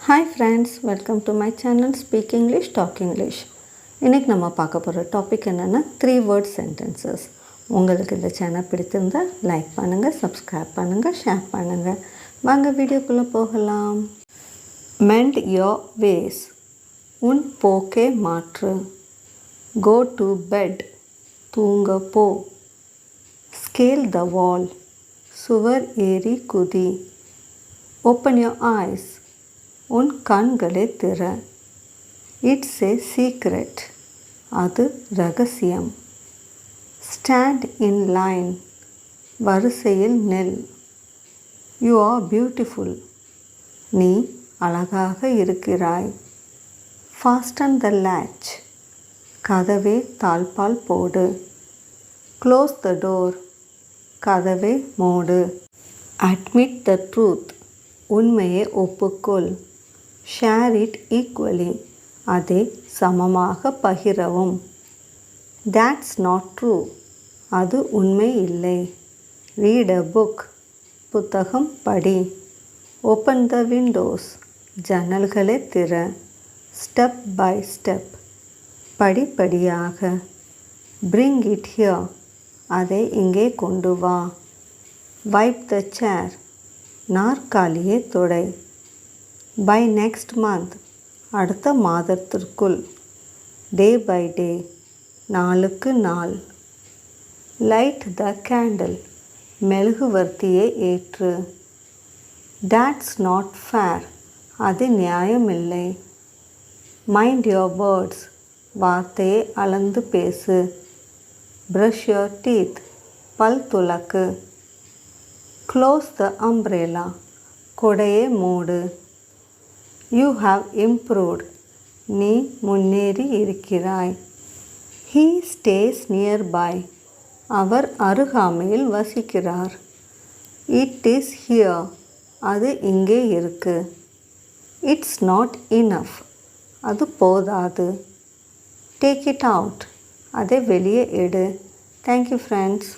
Hi friends, welcome to my channel Speak English, Talk English. இன்றைக்கி நம்ம பார்க்க போகிற டாபிக் என்னென்னா 3 word sentences. உங்களுக்கு இந்த சேனல் பிடித்திருந்தால் லைக் பண்ணுங்கள், சப்ஸ்கிரைப் பண்ணுங்கள், ஷேர் பண்ணுங்கள். வாங்க வீடியோக்குள்ளே போகலாம். Mend your ways. உன் போக்கே மாற்று. Go to bed. தூங்க போ. Scale the wall. சுவர் ஏறி குதி. Open your eyes. உன் கண்களை திற. It's A secret. அது ரகசியம். Stand in line. வரிசையில் நெல். You are beautiful. நீ அழகாக இருக்கிறாய். ஃபாஸ்டன் த லேட்ச். கதவை தாழ்பால் போடு. Close the door. கதவை மூடு. Admit the truth. உண்மையை ஒப்புக்கொள். Share it equally. அதை சமமாக பகிரவும். That's not true. அது உண்மை இல்லை. Read a book. புத்தகம் படி. Open the windows. ஜன்னல்களை திற. Step by step. படிப்படியாக. Bring it here. அதை இங்கே கொண்டு வா. Wipe the chair. நாற்காலியை தொடை. By next month. அடுத்த மாதத்திற்குள். Day by day. நாளுக்கு நாள். Light the candle. மெழுகுவர்த்தியை ஏற்று. That's not fair. அது நியாயமில்லை. Mind your words. வார்த்தையை அளந்து பேசு. Brush your teeth. பல் துலக்கு. Close the umbrella. கொடையை மூடு. You have improved. நீ முன்னேறி இருக்கிறாய். He stay nearby. அவர் அருகாமையில் வசிக்கிறார். It is here. அது இங்கே இருக்கு. It's not enough. அது போதாது. Take it out. அதை வெளியே எடு. Thank you friends.